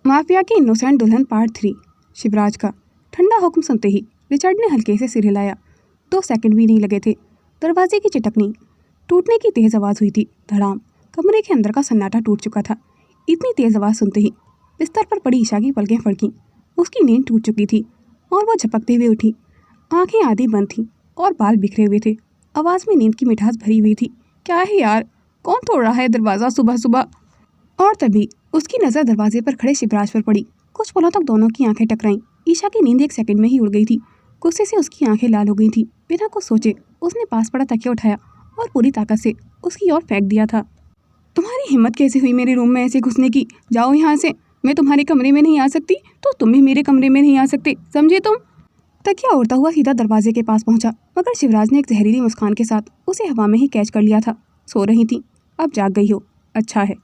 Mafia की innocent दुल्हन part 3। Shivraj का ठंडा हुक्म सुनते ही रिचर्ड ने हल्के से सिर हिलाया। 2 सेकंड भी नहीं लगे थे। दरवाजे की चिटकनी टूटने की तेज आवाज़ हुई थी। धड़ाम। कमरे के अंदर का सन्नाटा टूट चुका था। इतनी तेज आवाज़ सुनते ही बिस्तर पर पड़ी ईशा की पलकें फड़कीं। उसकी नींद टूट चुकी थी और वह झपकते हुए उठी। आंखें आधी बंद थीं और बाल बिखरे हुए थे। आवाज़ में नींद की मिठास भरी हुई थी। क्या है यार, कौन तोड़ रहा है दरवाज़ा सुबह सुबह? और तभी उसकी नज़र दरवाजे पर खड़े शिवराज पर पड़ी। कुछ पलों तक दोनों की आंखें टकराईं। ईशा की नींद 1 सेकंड में ही उड़ गई थी। गुस्से से उसकी आंखें लाल हो गई थीं। बिना कुछ सोचे उसने पास पड़ा तकिया उठाया और पूरी ताकत से उसकी ओर फेंक दिया था। तुम्हारी हिम्मत कैसे हुई मेरे रूम में ऐसे घुसने की? जाओ यहाँ से। मैं तुम्हारे कमरे में नहीं आ सकती तो तुम भी मेरे कमरे में नहीं आ सकते, समझे तुम? तकिया उड़ता हुआ सीधा दरवाजे के पास पहुंचा, मगर शिवराज ने एक जहरीली मुस्कान के साथ उसे हवा में ही कैच कर लिया था। सो रही थी, अब जाग गई हो, अच्छा है।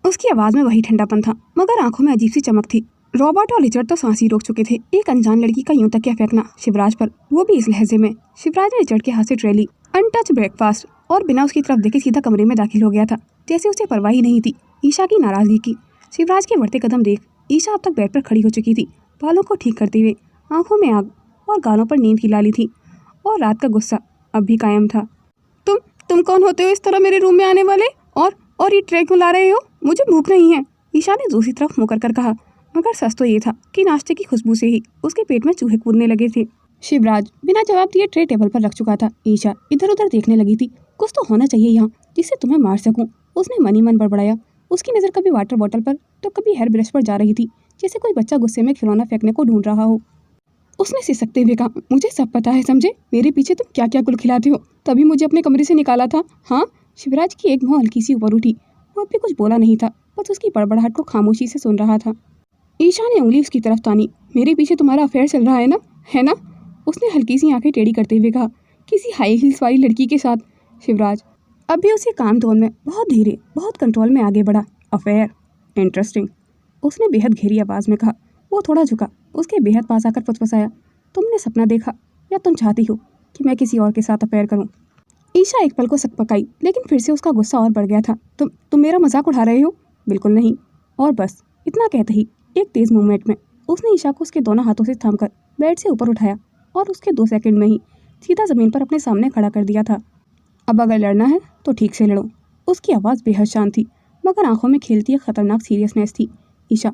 उसकी आवाज़ में वही ठंडापन था, मगर आंखों में अजीब सी चमक थी। रॉबर्ट और रिचर्ड तो सांस ही रोक चुके थे। एक अनजान लड़की का यूं तकिया फेंकना शिवराज पर, वो भी इस लहजे में। शिवराज ने रिचर्ड के हाथ से ट्रे ली, अनटच ब्रेकफास्ट, और बिना उसकी तरफ देखे सीधा कमरे में दाखिल हो गया था, जैसे उसे परवाह ही नहीं थी ईशा की नाराजगी की। शिवराज के बढ़ते कदम देख ईशा अब तक बेड पर खड़ी हो चुकी थी, बालों को ठीक करते हुए, आंखों में आग और गालों पर नींद की लाली थी, और रात का गुस्सा अब भी कायम था। तुम कौन होते हो इस तरह मेरे रूम में आने वाले? और ये ट्रे क्यों ला रहे हो? मुझे भूख नहीं है, ईशा ने दूसरी तरफ मुकर कर कहा। मगर सच तो ये था कि नाश्ते की खुशबू से ही उसके पेट में चूहे कूदने लगे थे। शिवराज बिना जवाब दिए ट्रे टेबल पर रख चुका था। ईशा इधर उधर देखने लगी थी। कुछ तो होना चाहिए यहाँ जिससे तुम्हें मार सकूं, उसने मन ही मन बड़बड़ाया। उसकी नज़र कभी वाटर बॉटल पर तो कभी हेयर ब्रश पर जा रही थी, जैसे कोई बच्चा गुस्से में खिलौना फेंकने को ढूंढ रहा हो। उसने सिसकते हुए कहा, मुझे सब पता है, समझे? मेरे पीछे तुम क्या क्या गुल खिलाते हो, तभी मुझे अपने कमरे से निकाला था। हाँ? शिवराज की एक भौं हल्की सी ऊपर उठी। वो अब भी कुछ बोला नहीं था, बस उसकी बड़बड़ाहट को खामोशी से सुन रहा था। ईशा ने उंगली उसकी तरफ तानी। मेरे पीछे तुम्हारा अफेयर चल रहा है ना, है ना? उसने हल्की सी आंखें टेढ़ी करते हुए कहा, किसी हाई हील्स वाली लड़की के साथ। शिवराज अब भी उसी काम तोन में बहुत धीरे, बहुत कंट्रोल में आगे बढ़ा। अफेयर? इंटरेस्टिंग, उसने बेहद घेरी आवाज़ में कहा। वो थोड़ा झुका, उसके बेहद पास आकर फुसफुसाया, तुमने सपना देखा या तुम चाहती हो कि मैं किसी और के साथ अफेयर करूं? ईशा एक पल को सकपकाई, लेकिन फिर से उसका गुस्सा और बढ़ गया था। तुम मेरा मजाक उड़ा रहे हो? बिल्कुल नहीं। और बस इतना कहते ही एक तेज़ मूवमेंट में उसने ईशा को उसके दोनों हाथों से थामकर बेड से ऊपर उठाया और उसके 2 सेकंड में ही सीधा ज़मीन पर अपने सामने खड़ा कर दिया था। अब अगर लड़ना है तो ठीक से लड़ो। उसकी आवाज़ बेहद शांत थी, मगर आंखों में खेलती एक खतरनाक सीरियसनेस थी। ईशा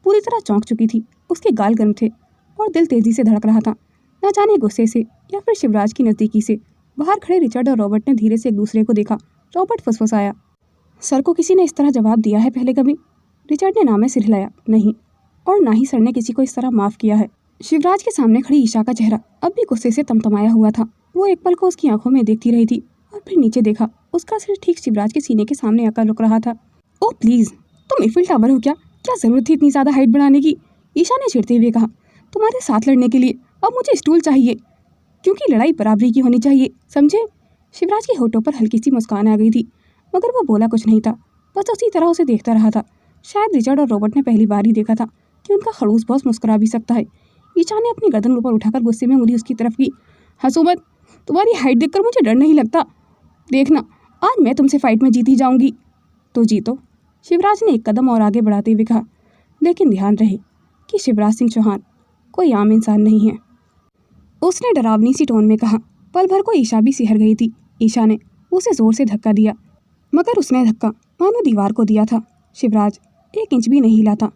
पूरी तरह चौंक चुकी थी। उसके गाल गर्म थे और दिल तेज़ी से धड़क रहा था, न जाने गुस्से से या फिर शिवराज की नज़दीकी से। बाहर खड़े रिचर्ड और रॉबर्ट ने धीरे से एक दूसरे को देखा। रॉबर्ट फुसफुसाया, सर को किसी ने इस तरह जवाब दिया है पहले कभी? रिचर्ड ने नाम में सिर हिलाया, नहीं, और ना ही सर ने किसी को इस तरह माफ़ किया है। शिवराज के सामने खड़ी ईशा का चेहरा अब भी गुस्से से तमतमाया हुआ था। वो एक पल को उसकी आंखों में देखती रही थी और फिर नीचे देखा। उसका सिर ठीक शिवराज के सीने के सामने आकर रुक रहा था। ओह प्लीज़, तुम ईफिल टावर हो क्या? क्या ज़रूरत थी इतनी ज़्यादा हाइट बढ़ाने की? ईशा ने चिढ़ते हुए कहा, तुम्हारे साथ लड़ने के लिए अब मुझे स्टूल चाहिए, क्योंकि लड़ाई बराबरी की होनी चाहिए, समझे? शिवराज के होठों पर हल्की सी मुस्कान आ गई थी, मगर वो बोला कुछ नहीं था, बस उसी तरह उसे देखता रहा था। शायद रिचर्ड और रॉबर्ट ने पहली बार ही देखा था कि उनका खड़ूस बॉस मुस्कुरा भी सकता है। ईशा ने अपनी गर्दन ऊपर उठाकर गुस्से में उंगली उसकी तरफ की। हंसो मत, तुम्हारी हाइट देखकर मुझे डर नहीं लगता। देखना, आज मैं तुमसे फाइट में जीत ही जाऊंगी। तो जीतो, शिवराज ने एक कदम और आगे बढ़ाते हुए कहा, लेकिन ध्यान रहे कि शिवराज सिंह चौहान कोई आम इंसान नहीं है, उसने डरावनी सी टोन में कहा। पल भर को ईशा भी सिहर गई थी। ईशा ने उसे जोर से धक्का दिया, मगर उसने धक्का मानो दीवार को दिया था। शिवराज 1 इंच भी नहीं हिला था।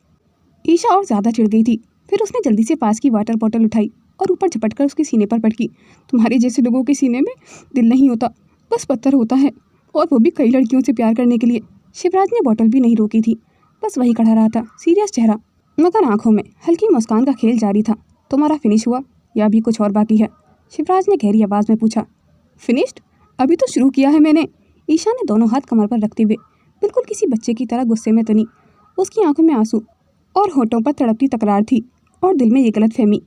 ईशा और ज़्यादा चिढ़ गई थी। फिर उसने जल्दी से पास की वाटर बॉटल उठाई और ऊपर झपटकर उसके सीने पर पटकी। तुम्हारे जैसे लोगों के सीने में दिल नहीं होता, बस पत्थर होता है, और वो भी कई लड़कियों से प्यार करने के लिए। शिवराज ने बॉटल भी नहीं रोकी थी, बस वही खड़ा रहा था, सीरियस चेहरा, मगर आंखों में हल्की मुस्कान का खेल जारी था। तुम्हारा फिनिश हुआ या अभी कुछ और बाकी है? शिवराज ने गहरी आवाज़ में पूछा। फिनिश्ड? अभी तो शुरू किया है मैंने। ईशा ने दोनों हाथ कमर पर रखते हुए बिल्कुल किसी बच्चे की तरह गुस्से में तनी। उसकी आंखों में आंसू और होठों पर तड़पती तकरार थी, और दिल में ये गलतफहमी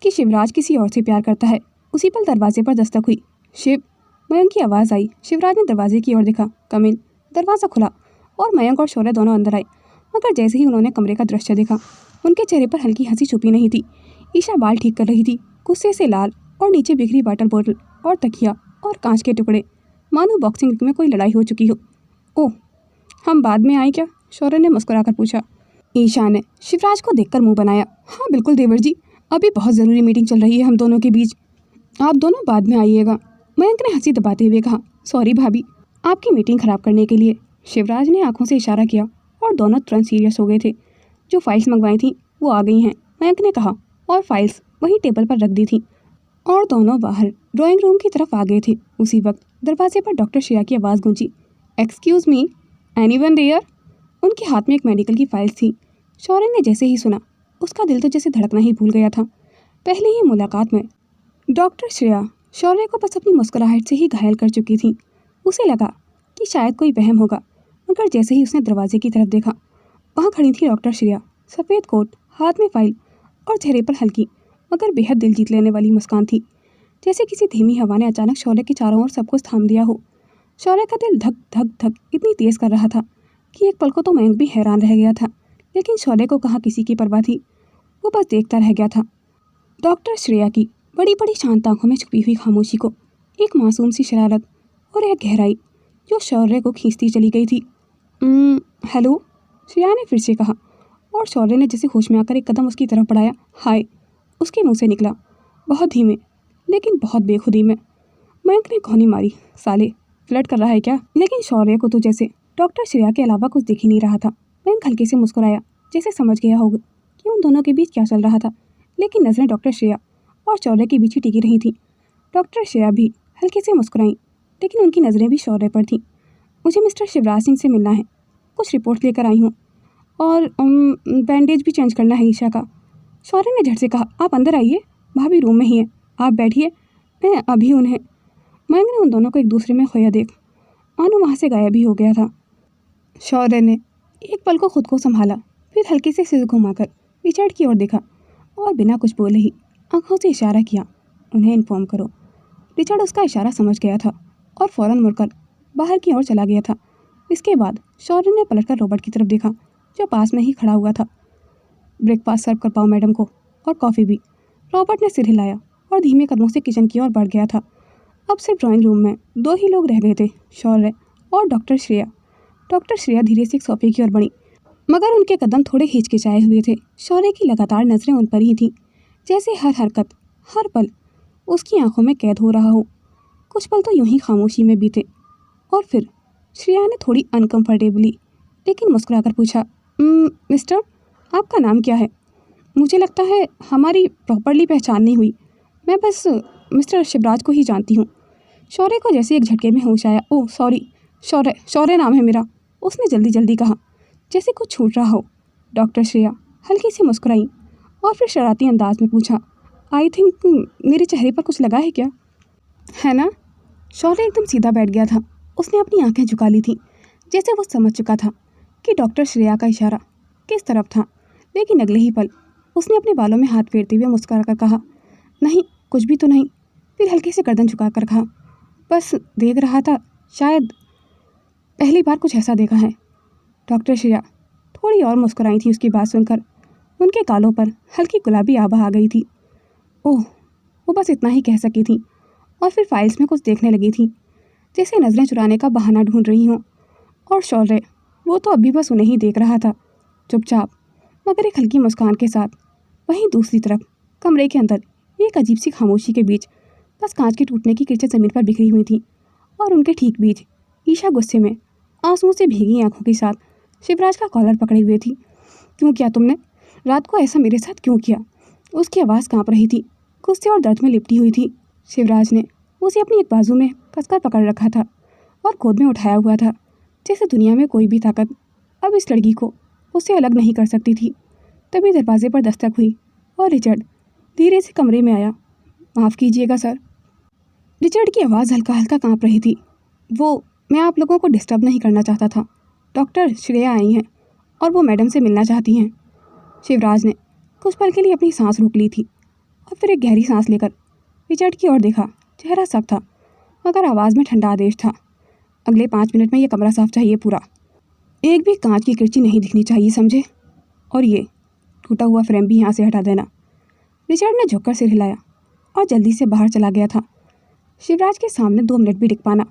कि शिवराज किसी और से प्यार करता है। उसी पल दरवाजे पर दस्तक हुई। शिव, मयंक की आवाज़ आई। शिवराज ने दरवाजे की ओर देखा। कम इन। दरवाज़ा खुला और मयंक और शौर्य दोनों अंदर आए, मगर जैसे ही उन्होंने कमरे का दृश्य देखा, उनके चेहरे पर हल्की हंसी छुपी नहीं थी। ईशा बाल ठीक कर रही थी, गुस्से से लाल, और नीचे बिखरी वाटर बोतल और तकिया और कांच के टुकड़े, मानो बॉक्सिंग में कोई लड़ाई हो चुकी हो। ओह, हम बाद में आए क्या? शौर्य ने मुस्कुराकर पूछा। ईशा ने शिवराज को देखकर मुंह बनाया। हाँ बिल्कुल देवर जी, अभी बहुत ज़रूरी मीटिंग चल रही है हम दोनों के बीच, आप दोनों बाद में आइएगा। मयंक ने हंसी दबाते हुए कहा। सॉरी भाभी, आपकी मीटिंग ख़राब करने के लिए। शिवराज ने आंखों से इशारा किया और दोनों तुरंत सीरियस हो गए थे। जो फाइल्स मंगवाई थी वो आ गई हैं, मयंक ने कहा और फाइल्स वहीं टेबल पर रख दी थी और दोनों बाहर ड्राइंग रूम की तरफ आ गए थे। उसी वक्त दरवाजे पर डॉक्टर श्रेया की आवाज़ गूंजी। Excuse me, anyone there? उनके हाथ में एक मेडिकल की फाइल्स थी। शौर्य ने जैसे ही सुना उसका दिल तो जैसे धड़कना ही भूल गया था। पहले ही मुलाकात में डॉक्टर श्रेया शौर्य को बस अपनी मुस्कुराहट से ही घायल कर चुकी थी। उसे लगा कि शायद कोई वहम होगा, मगर जैसे ही उसने दरवाजे की तरफ देखा, वहाँ खड़ी थी डॉक्टर श्रेया, सफ़ेद कोट, हाथ में फाइल और चेहरे पर हल्की मगर बेहद दिल जीत लेने वाली मुस्कान थी। जैसे किसी धीमी हवा ने अचानक शौर्य के चारों ओर सब कुछ थाम दिया हो। शौर्य का दिल धक धक धक इतनी तेज़ कर रहा था कि एक पल को तो मयंक भी हैरान रह गया था, लेकिन शौर्य को कहाँ किसी की परवाह थी। वो बस देखता रह गया था डॉक्टर श्रेया की बड़ी बड़ी शांत आंखों में छुपी हुई खामोशी को, एक मासूम सी शरारत और एक गहराई जो शौर्य को खींचती चली गई थी। हेलो, श्रेया ने फिर से कहा और शौर्य ने जैसे होश में आकर एक कदम उसकी तरफ बढ़ाया। हाय, उसके मुंह से निकला, बहुत धीमे लेकिन बहुत बेखुदी में। मयंक ने घौनी मारी। साले, फ्लर्ट कर रहा है क्या? लेकिन शौर्य को तो जैसे डॉक्टर श्रेया के अलावा कुछ दिख ही नहीं रहा था। मयंक हल्के से मुस्कुराया, जैसे समझ गया होगा कि उन दोनों के बीच क्या चल रहा था, लेकिन नजरें डॉक्टर श्रेया और शौर्य के बीच ही टिकी रही थी। डॉक्टर श्रेया भी हल्के से मुस्कुराई, लेकिन उनकी नज़रें भी शौर्य पर थीं। मुझे मिस्टर शिवराज सिंह से मिलना है, कुछ रिपोर्ट लेकर आई हूँ और बैंडेज भी चेंज करना है ईशा का। शौर्य ने झट से कहा। आप अंदर आइए, भाभी रूम में ही है, आप बैठिए, मैं अभी उन्हें। मयंक ने उन दोनों को एक दूसरे में खोया देख मानो वहाँ से गायब ही हो गया था। शौर्य ने एक पल को खुद को संभाला, फिर हल्के से सिर घुमाकर रिचर्ड की ओर देखा और बिना कुछ बोले ही आंखों से इशारा किया, उन्हें इन्फॉर्म करो। रिचर्ड उसका इशारा समझ गया था और फौरन मुड़कर बाहर की ओर चला गया था। इसके बाद शौर्य ने पलटकर रॉबर्ट की तरफ देखा, जो पास में ही खड़ा हुआ था। ब्रेकफास्ट सर्व कर पाओ मैडम को, और कॉफ़ी भी। रॉबर्ट ने सिर हिलाया और धीमे कदमों से किचन की ओर बढ़ गया था। अब सिर्फ ड्राइंग रूम में दो ही लोग रह गए थे, शौर्य और डॉक्टर श्रेया। डॉक्टर श्रेया धीरे से एक सोफे की ओर बढ़ी, मगर उनके कदम थोड़े हिचकिचाए हुए थे। शौर्य की लगातार नज़रें उन पर ही थीं, जैसे हर हरकत, हर पल उसकी आंखों में कैद हो रहा हो। कुछ पल तो यूं ही खामोशी में बीते और फिर श्रेया ने थोड़ी अनकंफर्टेबली लेकिन मुस्कुराकर पूछा, मिस्टर, आपका नाम क्या है? मुझे लगता है हमारी प्रॉपरली पहचान नहीं हुई। मैं बस मिस्टर शिवराज को ही जानती हूँ। शौर्य को जैसे एक झटके में होश आया। ओह सॉरी, शौर्य नाम है मेरा, उसने जल्दी जल्दी कहा, जैसे कुछ छूट रहा हो। डॉक्टर श्रेया हल्की सी मुस्कुराई और फिर शरारती अंदाज में पूछा, आई थिंक मेरे चेहरे पर कुछ लगा है क्या? है ना? शौर्य एकदम सीधा बैठ गया था। उसने अपनी आंखें झुका ली थीं, जैसे वो समझ चुका था कि डॉक्टर श्रेया का इशारा किस तरफ था। लेकिन अगले ही पल उसने अपने बालों में हाथ फेरते हुए मुस्कुरा कर कहा, नहीं, कुछ भी तो नहीं। फिर हल्के से गर्दन झुका कर कहा, बस देख रहा था, शायद पहली बार कुछ ऐसा देखा है। डॉक्टर श्रेया थोड़ी और मुस्कुराई थी उसकी बात सुनकर। उनके गालों पर हल्की गुलाबी आभा आ गई थी। ओह, वो बस इतना ही कह सकी थी और फिर फाइल्स में कुछ देखने लगी थी, जैसे नज़रें चुराने का बहाना ढूंढ रही हों। और शौर्य, वो तो अभी बस उन्हें ही देख रहा था, चुपचाप मगर एक हल्की मुस्कान के साथ। वहीं दूसरी तरफ कमरे के अंदर एक अजीब सी खामोशी के बीच बस कांच के टूटने की किरचें ज़मीन पर बिखरी हुई थी और उनके ठीक बीच ईशा गुस्से में आंसुओं से भीगी आंखों के साथ शिवराज का कॉलर पकड़े हुए थी। क्यों किया तुमने? रात को ऐसा मेरे साथ क्यों किया? उसकी आवाज़ कांप रही थी, गुस्से और दर्द में लिपटी हुई थी। शिवराज ने उसे अपनी एक बाजू में कसकर पकड़ रखा था और गोद में उठाया हुआ था, जैसे दुनिया में कोई भी ताकत अब इस लड़की को उससे अलग नहीं कर सकती थी। तभी दरवाजे पर दस्तक हुई और रिचर्ड धीरे से कमरे में आया। माफ़ कीजिएगा सर। रिचर्ड की आवाज़ हल्का हल्का कांप रही थी। मैं आप लोगों को डिस्टर्ब नहीं करना चाहता था। डॉक्टर श्रेया आई हैं और वो मैडम से मिलना चाहती हैं। शिवराज ने कुछ पल के लिए अपनी सांस रोक ली थी और फिर एक गहरी सांस लेकर रिचर्ड की ओर देखा। चेहरा सख्त था मगर आवाज़ में ठंडा आदेश था। अगले 5 मिनट में ये कमरा साफ चाहिए पूरा। एक भी कांच की किरची नहीं दिखनी चाहिए, समझे? और ये टूटा हुआ फ्रेम भी यहाँ से हटा देना। रिचर्ड ने झुककर सिर हिलाया और जल्दी से बाहर चला गया था। शिवराज के सामने 2 मिनट भी टिक पाना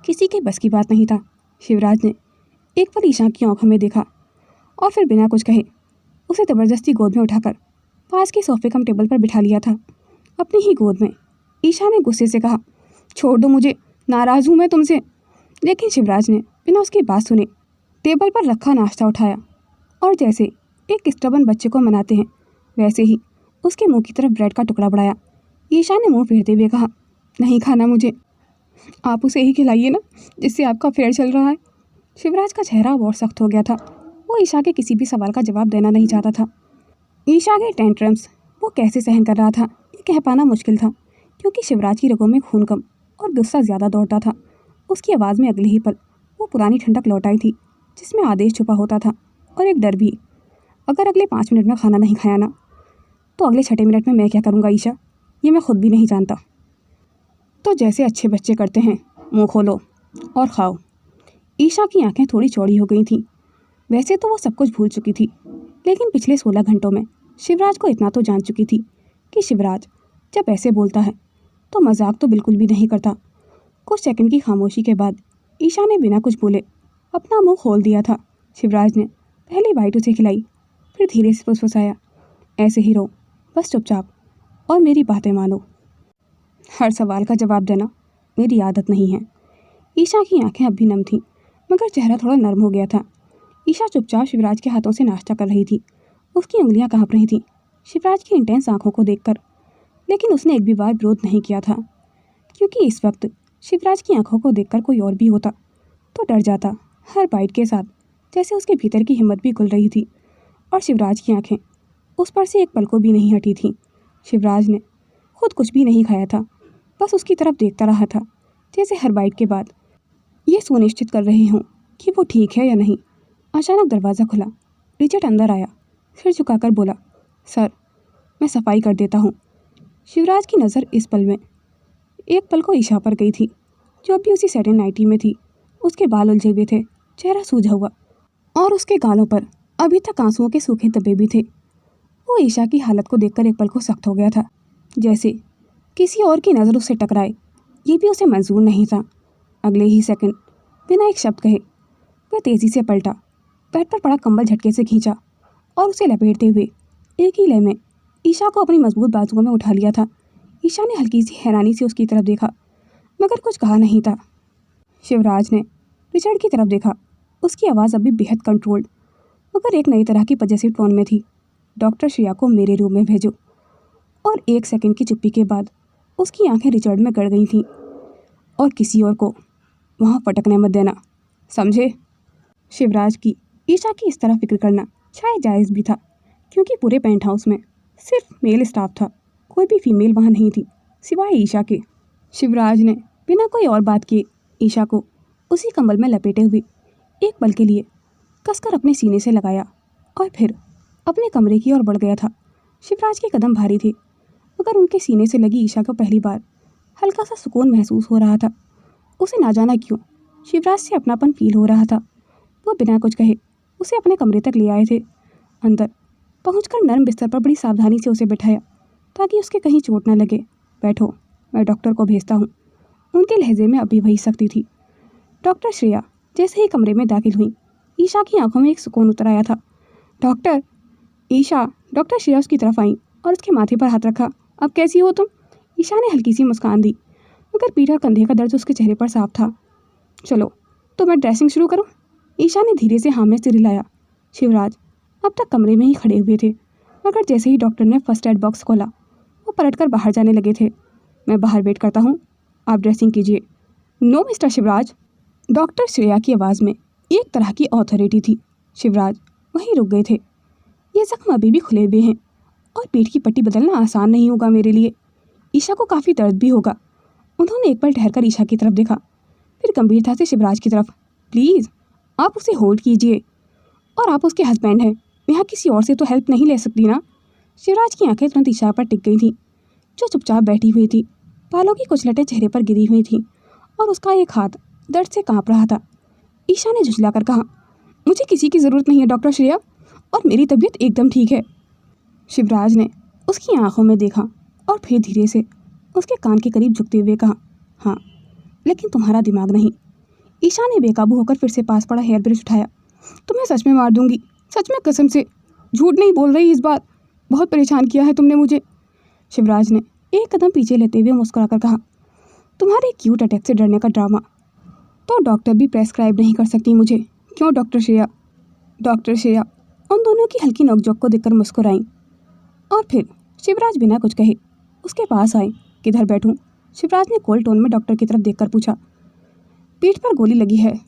किसी के बस की बात नहीं था। शिवराज ने एक पल ईशा की आंखों में देखा और फिर बिना कुछ कहे उसे ज़बरदस्ती गोद में उठाकर पास के सोफे कम टेबल पर बिठा लिया था, अपनी ही गोद में। ईशा ने गुस्से से कहा, छोड़ दो मुझे, नाराज़ हूँ मैं तुमसे। लेकिन शिवराज ने बिना उसकी बात सुने टेबल पर रखा नाश्ता उठाया और जैसे एक स्टबन बच्चे को मनाते हैं वैसे ही उसके मुंह की तरफ ब्रेड का टुकड़ा बढ़ाया। ईशा ने मुंह फेरते हुए कहा, नहीं खाना मुझे, आप उसे ही खिलाइए ना जिससे आपका अफेयर चल रहा है। शिवराज का चेहरा और सख्त हो गया था। वो ईशा के किसी भी सवाल का जवाब देना नहीं चाहता था। ईशा के टेंट्रम्स वो कैसे सहन कर रहा था ये कह पाना मुश्किल था, क्योंकि शिवराज की रगों में खून कम और गुस्सा ज़्यादा दौड़ता था। उसकी आवाज़ में अगले ही पल वो पुरानी ठंडक लौट आई थी जिसमें आदेश छुपा होता था और एक डर भी। अगर अगले 5 मिनट में खाना नहीं खाया ना तो अगले 6 मिनट में मैं क्या करूँगा ईशा, ये मैं खुद भी नहीं जानता। तो जैसे अच्छे बच्चे करते हैं, मुँह खोलो और खाओ। ईशा की आंखें थोड़ी चौड़ी हो गई थीं। वैसे तो वो सब कुछ भूल चुकी थी, लेकिन पिछले 16 घंटों में शिवराज को इतना तो जान चुकी थी कि शिवराज जब ऐसे बोलता है तो मजाक तो बिल्कुल भी नहीं करता। कुछ सेकंड की खामोशी के बाद ईशा ने बिना कुछ बोले अपना मुंह खोल दिया था। शिवराज ने पहली बाइट उसे खिलाई, फिर धीरे से फुसफुसाया, ऐसे ही रहो, बस चुपचाप और मेरी बातें मानो। हर सवाल का जवाब देना मेरी आदत नहीं है। ईशा की आंखें अब भी नम थीं, मगर चेहरा थोड़ा नर्म हो गया था। ईशा चुपचाप शिवराज के हाथों से नाश्ता कर रही थी। उसकी उंगलियां कांप रही थीं शिवराज की इंटेंस आंखों को देखकर, लेकिन उसने एक भी बार विरोध नहीं किया था, क्योंकि इस वक्त शिवराज की आंखों को देखकर कोई और भी होता तो डर जाता। हर बाइट के साथ जैसे उसके भीतर की हिम्मत भी खुल रही थी और शिवराज की आंखें उस पर से एक पल को भी नहीं हटी थीं। शिवराज ने खुद कुछ भी नहीं खाया था, बस उसकी तरफ देखता रहा था, जैसे हर बाइट के बाद ये सुनिश्चित कर रहे हों कि वो ठीक है या नहीं। अचानक दरवाज़ा खुला। रिचर्ड अंदर आया, सिर झुकाकर बोला, सर मैं सफाई कर देता हूँ। शिवराज की नज़र इस पल में एक पल को ईशा पर गई थी, जो अभी उसी सैटिन नाइटी में थी। उसके बाल उलझे हुए थे, चेहरा सूझा हुआ और उसके गालों पर अभी तक आंसुओं के सूखे धब्बे भी थे। वो ईशा की हालत को देखकर एक पल को सख्त हो गया था, जैसे किसी और की नज़र उससे टकराए ये भी उसे मंजूर नहीं था। अगले ही सेकंड बिना एक शब्द कहे वह तेज़ी से पलटा, बेड पर पड़ा कंबल झटके से खींचा और उसे लपेटते हुए एक ही लय में ईशा को अपनी मजबूत बाजुओं में उठा लिया था। ईशा ने हल्की सी हैरानी से उसकी तरफ देखा, मगर कुछ कहा नहीं था। शिवराज ने रिचर्ड की तरफ देखा। उसकी आवाज़ अभी बेहद कंट्रोल्ड, मगर एक नई तरह की पजेसिव टोन में थी। डॉक्टर श्रेया को मेरे रूम में भेजो। और एक सेकंड की चुप्पी के बाद उसकी आंखें रिचर्ड में गड़ गई थीं। और किसी और को वहाँ फटकने मत देना, समझे? शिवराज की ईशा की इस तरह फिक्र करना शायद जायज़ भी था, क्योंकि पूरे पेंट हाउस में सिर्फ मेल स्टाफ था, कोई भी फीमेल वहाँ नहीं थी सिवाय ईशा के। शिवराज ने बिना कोई और बात किए ईशा को उसी कंबल में लपेटे हुए एक पल के लिए कसकर अपने सीने से लगाया और फिर अपने कमरे की ओर बढ़ गया था। शिवराज के कदम भारी थे, मगर उनके सीने से लगी ईशा को पहली बार हल्का सा सुकून महसूस हो रहा था। उसे ना जाना क्यों शिवराज से अपनापन फील हो रहा था। वो बिना कुछ कहे उसे अपने कमरे तक ले आए थे। अंदर पहुंचकर नर्म बिस्तर पर बड़ी सावधानी से उसे बिठाया ताकि उसके कहीं चोट न लगे। बैठो, मैं डॉक्टर को भेजता हूँ। उनके लहजे में अभी वही सख्ती थी। डॉक्टर श्रेया जैसे ही कमरे में दाखिल हुई, ईशा की आंखों में एक सुकून उतर आया था। डॉक्टर ईशा, डॉक्टर श्रेया उसकी तरफ आई और उसके माथे पर हाथ रखा। अब कैसी हो तुम? ईशा ने हल्की सी मुस्कान दी, मगर पीठ और कंधे का दर्द उसके चेहरे पर साफ था। चलो तो मैं ड्रेसिंग शुरू करूँ? ईशा ने धीरे से हाँ में सिर हिलाया। शिवराज अब तक कमरे में ही खड़े हुए थे, मगर जैसे ही डॉक्टर ने फर्स्ट एड बॉक्स खोला वो पलटकर बाहर जाने लगे थे। मैं बाहर वेट करता हूँ, आप ड्रेसिंग कीजिए। No mister Shivraj. Doctor Shreya की आवाज़ में एक तरह की ऑथोरिटी थी। शिवराज वहीं रुक गए थे। ये जख्म अभी भी खुले हुए हैं और पीठ की पट्टी बदलना आसान नहीं होगा मेरे लिए। ईशा को काफ़ी दर्द भी होगा। उन्होंने एक पल ठहरकर ईशा की तरफ देखा, फिर गंभीरता से शिवराज की तरफ। प्लीज़ आप उसे होल्ड कीजिए, और आप उसके हस्बैंड हैं, यहाँ किसी और से तो हेल्प नहीं ले सकती ना? शिवराज की आंखें तुरंत ईशा पर टिक गई थीं, जो चुपचाप बैठी हुई थी। बालों की कुछ लटें चेहरे पर गिरी हुई थीं और उसका एक हाथ दर्द से कांप रहा था। ईशा ने झुंझलाकर कहा, मुझे किसी की ज़रूरत नहीं है डॉक्टर श्रेया, और मेरी तबीयत एकदम ठीक है। शिवराज ने उसकी आंखों में देखा और फिर धीरे से उसके कान के करीब झुकते हुए कहा, हाँ लेकिन तुम्हारा दिमाग नहीं। ईशा ने बेकाबू होकर फिर से पास पड़ा हेयर ब्रश उठाया। तुम्हें सच में मार दूंगी, सच में कसम से। झूठ नहीं बोल रही इस बार, बहुत परेशान किया है तुमने मुझे। शिवराज ने एक कदम पीछे लेते हुए मुस्कुराकर कहा, तुम्हारे क्यूट अटैक से डरने का ड्रामा तो डॉक्टर भी प्रेस्क्राइब नहीं कर सकती मुझे, क्यों डॉक्टर श्रेया? डॉक्टर श्रेया उन दोनों की हल्की नोकझोंक को देखकर मुस्कुराई और फिर शिवराज बिना कुछ कहे उसके पास आए। किधर बैठूं? शिवराज ने कोल्ड टोन में डॉक्टर की तरफ देखकर पूछा। पीठ पर गोली लगी है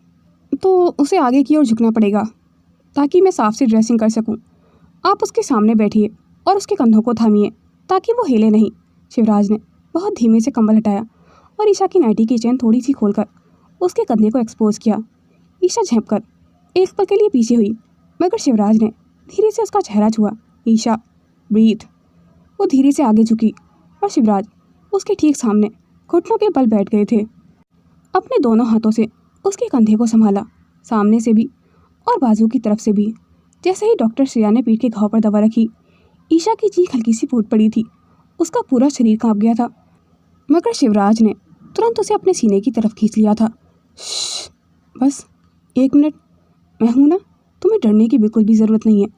तो उसे आगे की ओर झुकना पड़ेगा ताकि मैं साफ से ड्रेसिंग कर सकूं। आप उसके सामने बैठिए और उसके कंधों को थामिए ताकि वो हिले नहीं। शिवराज ने बहुत धीमे से कंबल हटाया और ईशा की नाइटी की चेन थोड़ी सी खोलकर उसके कंधे को एक्सपोज किया। ईशा झेंपकर एक पल के लिए पीछे हुई, मगर शिवराज ने धीरे से उसका चेहरा छुआ। ईशा ब्रीथ। वो धीरे से आगे झुकी और शिवराज उसके ठीक सामने घुटनों के बल बैठ गए थे। अपने दोनों हाथों से उसके कंधे को संभाला, सामने से भी और बाजू की तरफ से भी। जैसे ही डॉक्टर श्रेया ने पीठ के घाव पर दवा रखी, ईशा की चीख हल्की सी फूट पड़ी थी। उसका पूरा शरीर कांप गया था, मगर शिवराज ने तुरंत उसे अपने सीने की तरफ खींच लिया था। बस 1 मिनट, मैं हूं ना, तुम्हें डरने की बिल्कुल भी ज़रूरत नहीं है।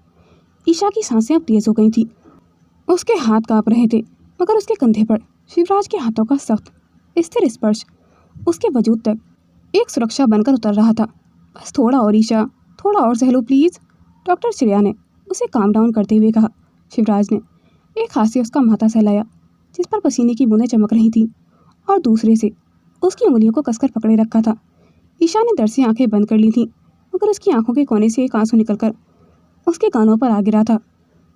ईशा की सांसें अब तेज़ हो गई थी। उसके हाथ कांप रहे थे, मगर उसके कंधे पर शिवराज के हाथों का सख्त स्थिर स्पर्श उसके वजूद तक एक सुरक्षा बनकर उतर रहा था। बस थोड़ा और ईशा, थोड़ा और सह लो प्लीज़, डॉक्टर श्रेया ने उसे काम डाउन करते हुए कहा। शिवराज ने एक हाथ से उसका माथा सहलाया जिस पर पसीने की बूंदें चमक रही थीं और दूसरे से उसकी उंगलियों को कसकर पकड़े रखा था। ईशा ने डर से आंखें बंद कर ली थीं, मगर उसकी आंखों के कोने से एक आंसू निकलकर उसके कानों पर आ गिरा था।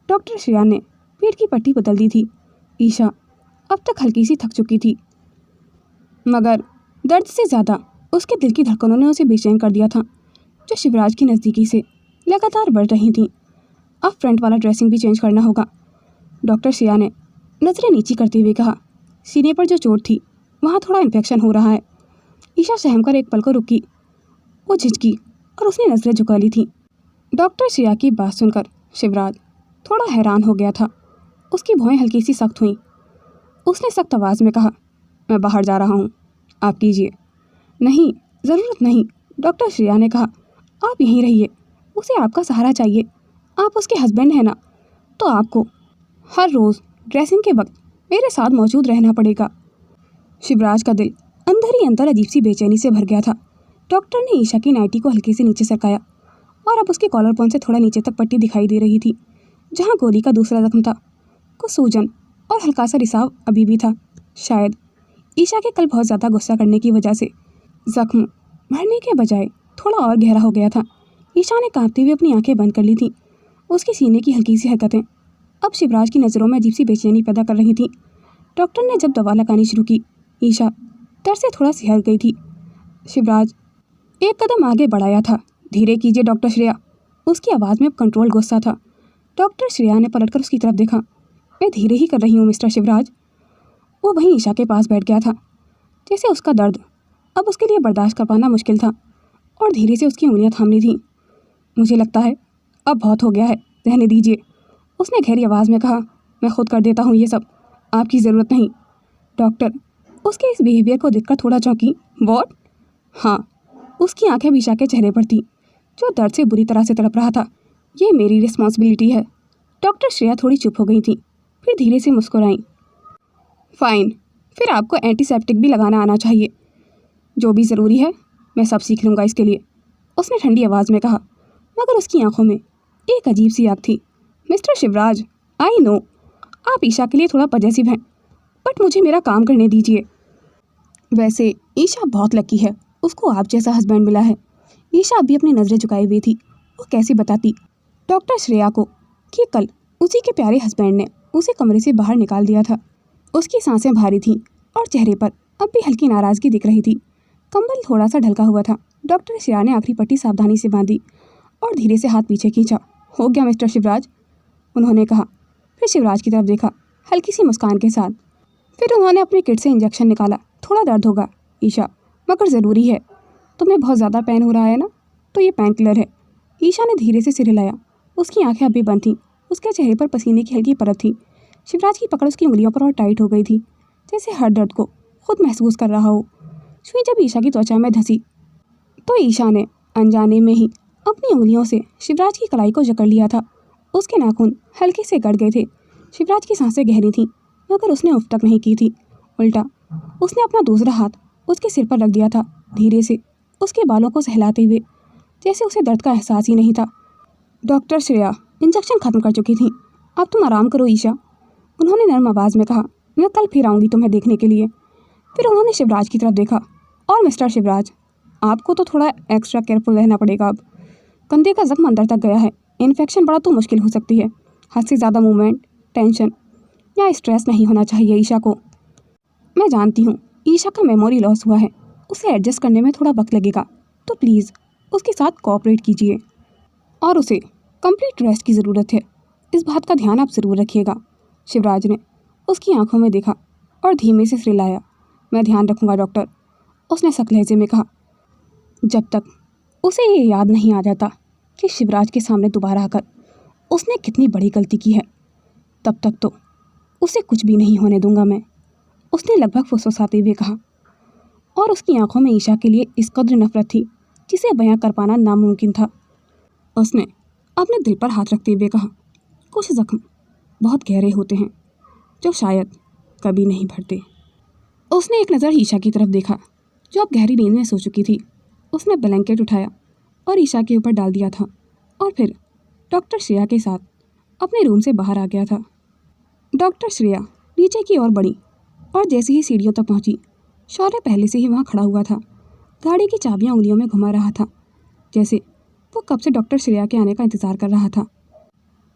डॉक्टर श्रेया ने पेट की पट्टी बदल दी थी। ईशा अब तक हल्की सी थक चुकी थी, मगर दर्द से ज़्यादा उसके दिल की धड़कनों ने उसे बेचैन कर दिया था, जो शिवराज की नज़दीकी से लगातार बढ़ रही थीं। अब फ्रंट वाला ड्रेसिंग भी चेंज करना होगा, डॉक्टर श्रेया ने नज़रें नीची करते हुए कहा। सीने पर जो चोट थी वहाँ थोड़ा इन्फेक्शन हो रहा है। ईशा सहम कर एक पल को रुकी। वो झिझकी और उसने नज़रें झुका ली थीं। डॉक्टर श्रेया की बात सुनकर शिवराज थोड़ा हैरान हो गया था। उसकी भौहें हल्की सी सख्त हुईं। उसने सख्त आवाज़ में कहा, मैं बाहर जा रहा हूँ, आप कीजिए। नहीं, ज़रूरत नहीं, डॉक्टर श्रेया ने कहा। आप यहीं रहिए, उसे आपका सहारा चाहिए। आप उसके हस्बैंड हैं ना, तो आपको हर रोज़ ड्रेसिंग के वक्त मेरे साथ मौजूद रहना पड़ेगा। शिवराज का दिल अंदर ही अंदर अजीब सी बेचैनी से भर गया था। डॉक्टर ने ईशा की नाइटी को हल्के से नीचे सरकाया और अब उसके कॉलर पॉइंट से थोड़ा नीचे तक पट्टी दिखाई दे रही थी, जहाँ गोली का दूसरा जख्म था। कुछ सूजन और हल्का सा रिसाव अभी भी था। शायद ईशा के कल बहुत ज़्यादा गुस्सा करने की वजह से जख्म भरने के बजाय थोड़ा और गहरा हो गया था। ईशा ने कांपते हुए अपनी आंखें बंद कर ली थीं। उसके सीने की हल्की सी हरकतें अब शिवराज की नज़रों में अजीब सी बेचैनी पैदा कर रही थीं। डॉक्टर ने जब दवा लगानी शुरू की, ईशा डर से थोड़ा सिहर गई थी। शिवराज एक कदम आगे बढ़ाया था। धीरे कीजिए डॉक्टर श्रेया। उसकी आवाज़ में अब कंट्रोल गुस्सा था। डॉक्टर श्रेया ने पलटकर उसकी तरफ देखा। मैं धीरे ही कर रही हूँ मिस्टर शिवराज। वो वहीं ईशा के पास बैठ गया था। जैसे उसका दर्द अब उसके लिए बर्दाश्त कर पाना मुश्किल था और धीरे से उसकी उंगलियां थामनी थीं। मुझे लगता है अब बहुत हो गया है, रहने दीजिए, उसने गहरी आवाज़ में कहा। मैं खुद कर देता हूँ ये सब, आपकी ज़रूरत नहीं। डॉक्टर उसके इस बिहेवियर को देखकर थोड़ा चौंकी। वॉट? हाँ, उसकी आंखें ईशा के चेहरे पर थीं, जो दर्द से बुरी तरह से तड़प रहा था। ये मेरी रिस्पॉन्सिबिलिटी है। डॉक्टर श्रेया थोड़ी चुप हो गई थी, फिर धीरे से मुस्कुराई। फ़ाइन, फिर आपको एंटीसेप्टिक भी लगाना आना चाहिए। जो भी ज़रूरी है मैं सब सीख लूँगा इसके लिए, उसने ठंडी आवाज़ में कहा, मगर उसकी आंखों में एक अजीब सी आग थी। मिस्टर शिवराज, आई नो आप ईशा के लिए थोड़ा पजेसिव हैं, बट मुझे मेरा काम करने दीजिए। वैसे ईशा बहुत लकी है, उसको आप जैसा हस्बैंड मिला है। ईशा अभी अपनी नज़रें झुकाए हुई थी। वो कैसे बताती डॉक्टर श्रेया को कि कल उसी के प्यारे हस्बैंड ने उसे कमरे से बाहर निकाल दिया था। उसकी सांसें भारी थीं और चेहरे पर अब भी हल्की नाराज़गी दिख रही थी। कंबल थोड़ा सा ढलका हुआ था। डॉक्टर श्रेया ने आखिरी पट्टी सावधानी से बांधी और धीरे से हाथ पीछे खींचा। हो गया मिस्टर शिवराज, उन्होंने कहा। फिर शिवराज की तरफ देखा हल्की सी मुस्कान के साथ। फिर उन्होंने अपने किट से इंजेक्शन निकाला। थोड़ा दर्द होगा ईशा, मगर ज़रूरी है। तुम्हें बहुत ज़्यादा पेन हो रहा है ना, तो ये पेन किलर है। ईशा ने धीरे से सिर हिलाया। उसकी आंखें अभी बंद थीं। उसके चेहरे पर पसीने की हल्की परत थी। शिवराज की पकड़ उसकी उंगलियों पर और टाइट हो गई थी, जैसे हर दर्द को खुद महसूस कर रहा हो। सुई जब ईशा की त्वचा में धंसी तो ईशा ने अनजाने में ही अपनी उंगलियों से शिवराज की कलाई को जकड़ लिया था उसके नाखून हल्के से गड़ गए थे। शिवराज की सांसें गहरी थीं, मगर उसने उफ तक नहीं की थी। उल्टा उसने अपना दूसरा हाथ उसके सिर पर रख दिया था, धीरे से उसके बालों को सहलाते हुए, जैसे उसे दर्द का एहसास ही नहीं था। डॉक्टर श्रेया इंजेक्शन ख़त्म कर चुकी थी। अब तुम आराम करो ईशा, उन्होंने नर्म आवाज़ में कहा। मैं कल फिर आऊँगी तुम्हें देखने के लिए। फिर उन्होंने शिवराज की तरफ देखा। और मिस्टर शिवराज, आपको तो थोड़ा एक्स्ट्रा केयरफुल रहना पड़ेगा अब। कंधे का जख्म अंदर तक गया है, इन्फेक्शन बड़ा तो मुश्किल हो सकती है। हद से ज़्यादा मूवमेंट, टेंशन या स्ट्रेस नहीं होना चाहिए ईशा को। मैं जानती हूँ ईशा का मेमोरी लॉस हुआ है, उसे एडजस्ट करने में थोड़ा वक्त लगेगा, तो प्लीज़ उसके साथ कोऑपरेट कीजिए। और उसे कंप्लीट रेस्ट की ज़रूरत है, इस बात का ध्यान आप ज़रूर रखिएगा। शिवराज ने उसकी आंखों में देखा और धीमे से सिर हिलाया। मैं ध्यान रखूँगा डॉक्टर, उसने सख्त लहजे में कहा। जब तक उसे ये याद नहीं आ जाता कि शिवराज के सामने दोबारा आकर उसने कितनी बड़ी गलती की है, तब तक तो उसे कुछ भी नहीं होने दूंगा मैं, उसने लगभग फुसफुसाते हुए कहा। और उसकी आंखों में ईशा के लिए इस कद्र नफरत थी जिसे बयां कर पाना नामुमकिन था। उसने अपने दिल पर हाथ रखते हुए कहा, कुछ जख्म बहुत गहरे होते हैं जो शायद कभी नहीं भरते। उसने एक नज़र ईशा की तरफ देखा जो अब गहरी नींद में सो चुकी थी। उसने ब्लैंकेट उठाया और ईशा के ऊपर डाल दिया था और फिर डॉक्टर श्रेया के साथ अपने रूम से बाहर आ गया था। डॉक्टर श्रेया नीचे की ओर बढ़ी और जैसे ही सीढ़ियों तक पहुंची, शौर्य पहले से ही वहां खड़ा हुआ था। गाड़ी की चाबियां उंगलियों में घुमा रहा था, जैसे वो कब से डॉक्टर श्रेया के आने का इंतज़ार कर रहा था।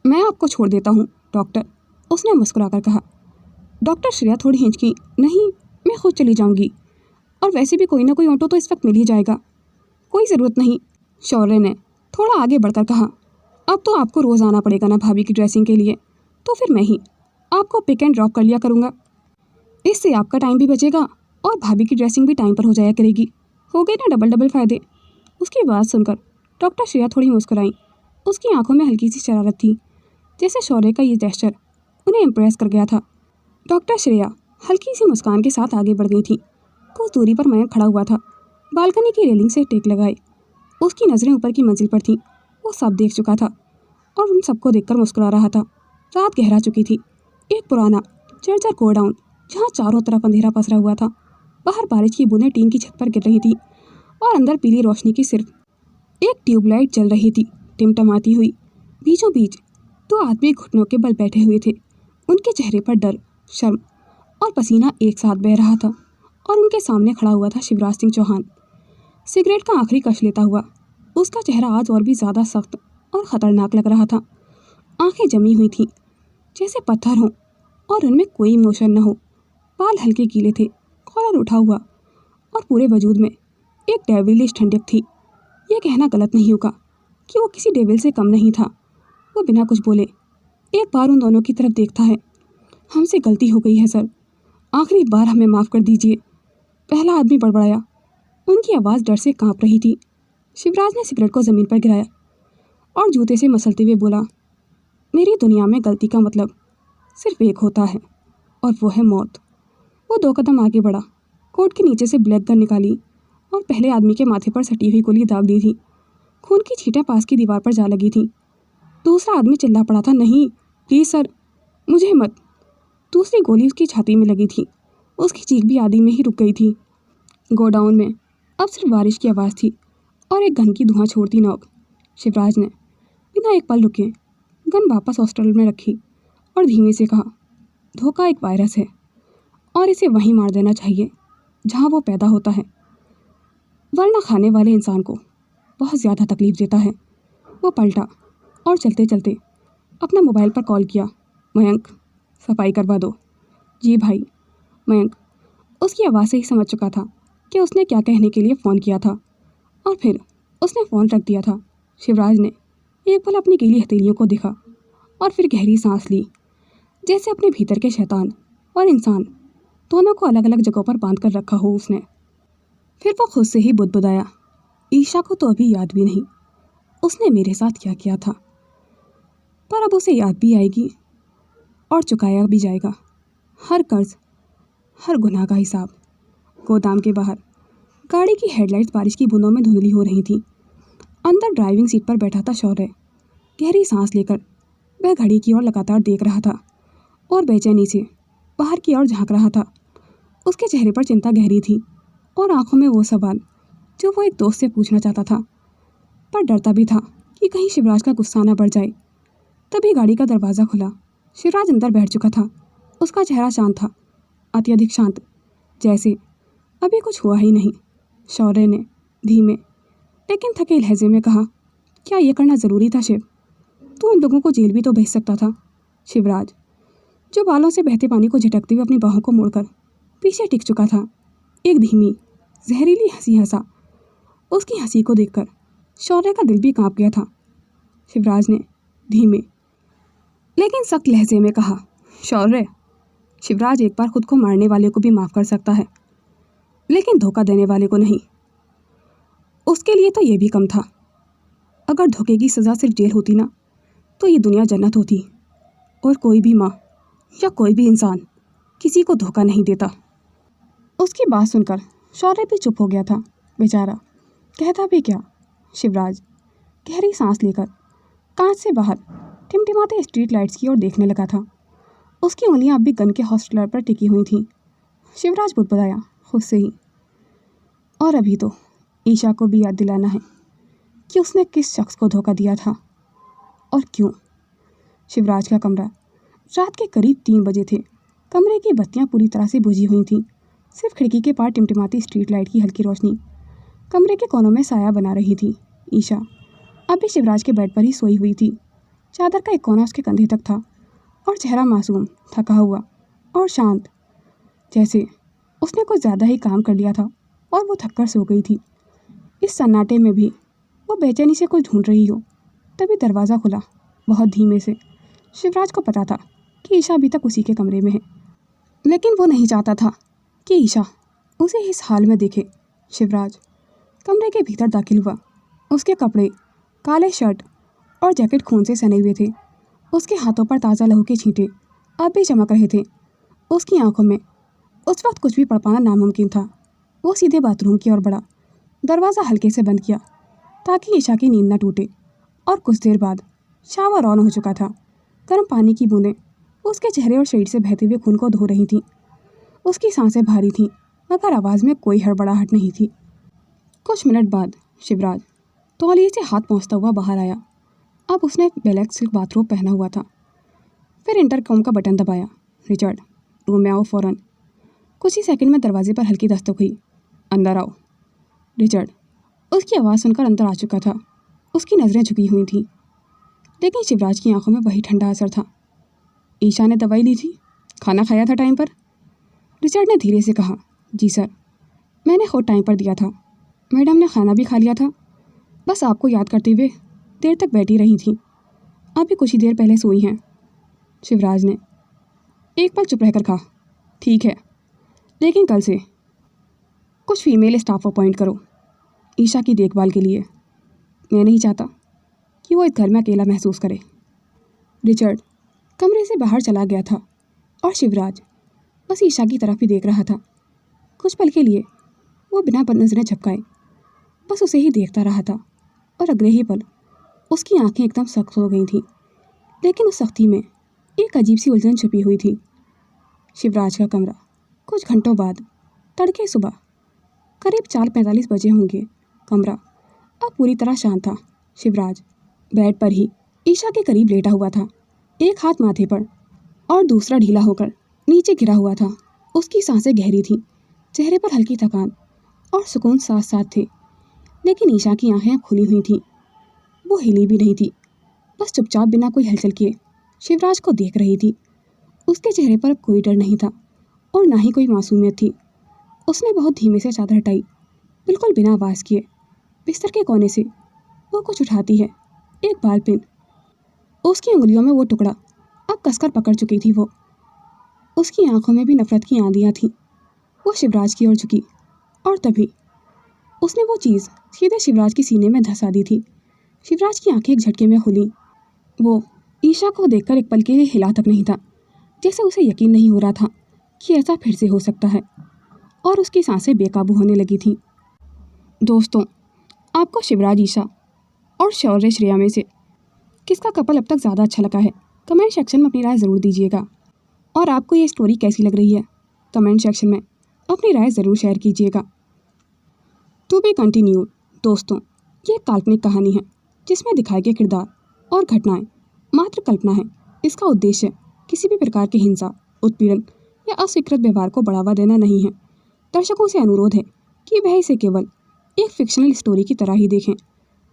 मैं आपको छोड़ देता हूँ डॉक्टर, उसने मुस्कुराकर कहा। डॉक्टर श्रेया थोड़ी हिचकी। नहीं, मैं खुद चली जाऊँगी, और वैसे भी कोई ना कोई ऑटो तो इस वक्त मिल ही जाएगा, कोई ज़रूरत नहीं, शौर्य ने थोड़ा आगे बढ़कर कहा। अब तो आपको रोज़ आना पड़ेगा ना भाभी की ड्रेसिंग के लिए, तो फिर मैं ही आपको पिक एंड ड्रॉप कर लिया करूँगा। इससे आपका टाइम भी बचेगा और भाभी की ड्रेसिंग भी टाइम पर हो जाया करेगी। हो गए ना डबल डबल फ़ायदे। उसकी बात सुनकर डॉक्टर श्रेया थोड़ी मुस्कुराई। उसकी आंखों में हल्की सी शरारत थी, जैसे शौर्य का ये जेस्चर उन्हें इम्प्रेस कर गया था। डॉक्टर श्रेया हल्की सी मुस्कान के साथ आगे बढ़ गई थी। कुछ दूरी पर मयंक खड़ा हुआ था, बालकनी की रेलिंग से टेक लगाए। उसकी नज़रें ऊपर की मंजिल पर थीं। वो सब देख चुका था और उन सबको देखकर मुस्कुरा रहा था। रात गहरा चुकी थी। एक पुराना जर्जर गोडाउन जहाँ चारों तरफ अंधेरा पसरा हुआ था। बाहर बारिश की बूंदें टीन की छत पर गिर रही थी और अंदर पीली रोशनी की सिर्फ एक ट्यूबलाइट जल रही थी, टिमटमाती हुई। बीचों बीच दो आदमी घुटनों के बल बैठे हुए थे। उनके चेहरे पर डर, शर्म और पसीना एक साथ बह रहा था और उनके सामने खड़ा हुआ था शिवराज सिंह चौहान, सिगरेट का आखिरी कश लेता हुआ। उसका चेहरा आज और भी ज़्यादा सख्त और ख़तरनाक लग रहा था। आंखें जमी हुई थीं जैसे पत्थर हों और उनमें कोई इमोशन न हो। बाल हल्के गीले थे, कॉलर उठा हुआ, और पूरे वजूद में एक डेविलिश ठंडक थी। यह कहना गलत नहीं होगा कि वो किसी डेविल से कम नहीं था। वो बिना कुछ बोले एक बार उन दोनों की तरफ देखता है। हमसे गलती हो गई है सर, आखिरी बार हमें माफ़ कर दीजिए, पहला आदमी बड़बड़ाया। उनकी आवाज़ डर से कांप रही थी। शिवराज ने सिगरेट को ज़मीन पर गिराया और जूते से मसलते हुए बोला, मेरी दुनिया में गलती का मतलब सिर्फ एक होता है और वो है मौत। वो 2 कदम आगे बढ़ा, कोट के नीचे से ब्लैक गन निकाली और पहले आदमी के माथे पर सटी हुई गोली दाग दी थी। खून की छींटें पास की दीवार पर जा लगी थीं। दूसरा आदमी चिल्ला पड़ा था, नहीं प्लीज़ सर, मुझे मत। दूसरी गोली उसकी छाती में लगी थी। उसकी चीख भी आधी में ही रुक गई थी। गोडाउन में अब सिर्फ बारिश की आवाज़ थी और एक गन की धुआं छोड़ती नोक। शिवराज ने बिना एक पल रुके गन वापस हॉस्टल में रखी और धीमे से कहा, धोखा एक वायरस है और इसे वहीं मार देना चाहिए जहाँ वो पैदा होता है, वरना खाने वाले इंसान को बहुत ज़्यादा तकलीफ़ देता है। वो पलटा और चलते चलते अपना मोबाइल पर कॉल किया, मयंक सफाई करवा दो। जी भाई। मयंक उसकी आवाज़ से ही समझ चुका था कि उसने क्या कहने के लिए फ़ोन किया था और फिर उसने फ़ोन रख दिया था। शिवराज ने एक पल अपनी गीली हथेलियों को देखा और फिर गहरी सांस ली, जैसे अपने भीतर के शैतान और इंसान दोनों को अलग अलग जगहों पर बांध कर रखा हो उसने। फिर वो खुद से ही बुदबुदाया, ईशा को तो अभी याद भी नहीं उसने मेरे साथ क्या किया था, पर अब उसे याद भी आएगी और चुकाया भी जाएगा हर कर्ज, हर गुनाह का हिसाब। गोदाम के बाहर गाड़ी की हेडलाइट्स बारिश की बूंदों में धुंधली हो रही थी। अंदर ड्राइविंग सीट पर बैठा था शौर्य, गहरी सांस लेकर वह घड़ी की ओर लगातार देख रहा था और बेचैनी से बाहर की ओर झांक रहा था। उसके चेहरे पर चिंता गहरी थी और आंखों में वो सवाल जो वो एक दोस्त से पूछना चाहता था, पर डरता भी था कि कहीं शिवराज का गुस्सा ना बढ़ जाए। तभी गाड़ी का दरवाज़ा खुला। शिवराज अंदर बैठ चुका था। उसका चेहरा शांत था, अत्यधिक शांत, जैसे अभी कुछ हुआ ही नहीं। शौर्य ने धीमे लेकिन थके लहजे में कहा, क्या ये करना ज़रूरी था शिव? तू उन लोगों को जेल भी तो भेज सकता था। शिवराज, जो बालों से बहते पानी को झटकते हुए अपनी बाहों को मोड़कर पीछे टिक चुका था, एक धीमी जहरीली हंसी हंसा। उसकी हंसी को देखकर शौर्य का दिल भी कांप गया था। शिवराज ने धीमे लेकिन सख्त लहजे में कहा, शौर्य, शिवराज एक बार खुद को मारने वाले को भी माफ़ कर सकता है, लेकिन धोखा देने वाले को नहीं। उसके लिए तो ये भी कम था। अगर धोखे की सज़ा सिर्फ जेल होती ना, तो ये दुनिया जन्नत होती। और कोई भी माँ या कोई भी इंसान किसी को धोखा नहीं देता। उसकी बात सुनकर शौर्य भी चुप हो गया था। बेचारा कहता भी क्या। शिवराज गहरी सांस लेकर कांच से बाहर टिमटिमाते स्ट्रीट लाइट्स की ओर देखने लगा था। उसकी उंगलियां अब भी गन के हॉस्टलर पर टिकी हुई थीं। शिवराज बुदबुदाया खुद से ही, और अभी तो ईशा को भी याद दिलाना है कि उसने किस शख्स को धोखा दिया था और क्यों। शिवराज का कमरा रात के करीब 3 बजे थे। कमरे की बत्तियां पूरी तरह से बुझी हुई थीं। सिर्फ खिड़की के पार टिमटिमाती स्ट्रीट लाइट की हल्की रोशनी कमरे के कोनों में साया बना रही थी। ईशा अभी शिवराज के बेड पर ही सोई हुई थी। चादर का एक कोना उसके कंधे तक था और चेहरा मासूम, थका हुआ और शांत, जैसे उसने कुछ ज़्यादा ही काम कर लिया था और वो थककर सो गई थी। इस सन्नाटे में भी वो बेचैनी से कुछ ढूंढ रही हो। तभी दरवाज़ा खुला, बहुत धीमे से। शिवराज को पता था कि ईशा अभी तक उसी के कमरे में है, लेकिन वो नहीं चाहता था कि ईशा उसे इस हाल में देखे। शिवराज कमरे के भीतर दाखिल हुआ। उसके कपड़े, काले शर्ट और जैकेट खून से सने हुए थे। उसके हाथों पर ताज़ा लहू के छींटे अब भी चमक रहे थे। उसकी आंखों में उस वक्त कुछ भी पढ़ पाना नामुमकिन था। वो सीधे बाथरूम की ओर बढ़ा, दरवाज़ा हल्के से बंद किया ताकि ईशा की नींद न टूटे। और कुछ देर बाद शावर ऑन हो चुका था। गर्म पानी की बूंदें उसके चेहरे और शरीर से बहते हुए खून को धो रही थीं। उसकी सांसें भारी थीं, मगर आवाज़ में कोई हड़बड़ाहट नहीं थी। कुछ मिनट बाद शिवराज तौलिए से हाथ पहुँचता हुआ बाहर आया। अब उसने ब्लैक सिल्क बाथरोब पहना हुआ था। फिर इंटरकॉम का बटन दबाया। रिचर्ड, रूम में आओ फ़ौरन। कुछ ही सेकंड में दरवाजे पर हल्की दस्तक हुई। अंदर आओ। रिचर्ड उसकी आवाज़ सुनकर अंदर आ चुका था। उसकी नज़रें झुकी हुई थीं, लेकिन शिवराज की आंखों में वही ठंडा असर था। ईशा ने दवाई ली थी? खाना खाया था टाइम पर? रिचर्ड ने धीरे से कहा, जी सर, मैंने खुद टाइम पर दिया था। मैडम ने खाना भी खा लिया था, बस आपको याद करते हुए देर तक बैठी रही थी। अभी कुछ ही देर पहले सोई हैं। शिवराज ने एक पल चुप रहकर कहा, ठीक है, लेकिन कल से कुछ फीमेल स्टाफ अपॉइंट करो ईशा की देखभाल के लिए। मैं नहीं चाहता कि वो इस घर में अकेला महसूस करे। रिचर्ड कमरे से बाहर चला गया था और शिवराज बस ईशा की तरफ ही देख रहा था। कुछ पल के लिए वो बिना नजरें झपकाए बस उसे ही देखता रहा था, और अगले ही पल उसकी आंखें एकदम सख्त हो गई थीं। लेकिन उस सख्ती में एक अजीब सी उलझन छुपी हुई थी। शिवराज का कमरा कुछ घंटों बाद, तड़के सुबह करीब 4:45 बजे होंगे। कमरा अब पूरी तरह शांत था। शिवराज बेड पर ही ईशा के करीब लेटा हुआ था, एक हाथ माथे पर और दूसरा ढीला होकर नीचे गिरा हुआ था। उसकी सांसें गहरी थीं, चेहरे पर हल्की थकान और सुकून साथ साथ थे। लेकिन ईशा की आंखें अब खुली हुई थीं। वो हिली भी नहीं थी, बस चुपचाप बिना कोई हलचल किए शिवराज को देख रही थी। उसके चेहरे पर अब कोई डर नहीं था और ना ही कोई मासूमियत थी। उसने बहुत धीमे से चादर हटाई, बिल्कुल बिना आवाज़ किए। बिस्तर के कोने से वो कुछ उठाती है, एक बाल पिन। उसकी उंगलियों में वो टुकड़ा अब कसकर पकड़ चुकी थी वो। उसकी आंखों में भी नफरत की आंधियाँ थीं। वो शिवराज की ओर झुकी और तभी उसने वो चीज़ सीधे शिवराज के सीने में धंसा दी थी। शिवराज की आंखें एक झटके में खुली। वो ईशा को देखकर एक पल के लिए हिला तक नहीं था, जैसे उसे यकीन नहीं हो रहा था कि ऐसा फिर से हो सकता है। और उसकी सांसें बेकाबू होने लगी थीं। दोस्तों, आपको शिवराज ईशा और शौर्य श्रेया में से किसका कपल अब तक ज़्यादा अच्छा लगा है, कमेंट सेक्शन में अपनी राय ज़रूर दीजिएगा। और आपको ये स्टोरी कैसी लग रही है कमेंट सेक्शन में अपनी राय ज़रूर शेयर कीजिएगा। To be continue. दोस्तों, ये एक काल्पनिक कहानी है जिसमें दिखाए गए किरदार और घटनाएं मात्र कल्पना है। इसका उद्देश्य किसी भी प्रकार की हिंसा, उत्पीड़न या अस्वीकृत व्यवहार को बढ़ावा देना नहीं है। दर्शकों से अनुरोध है कि वह इसे केवल एक फिक्शनल स्टोरी की तरह ही देखें।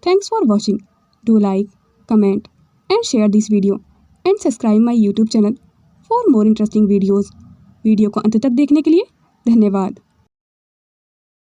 Thanks for watching. Do like, comment and share this video and subscribe my YouTube channel for more interesting videos. Video को अंत तक देखने के लिए धन्यवाद।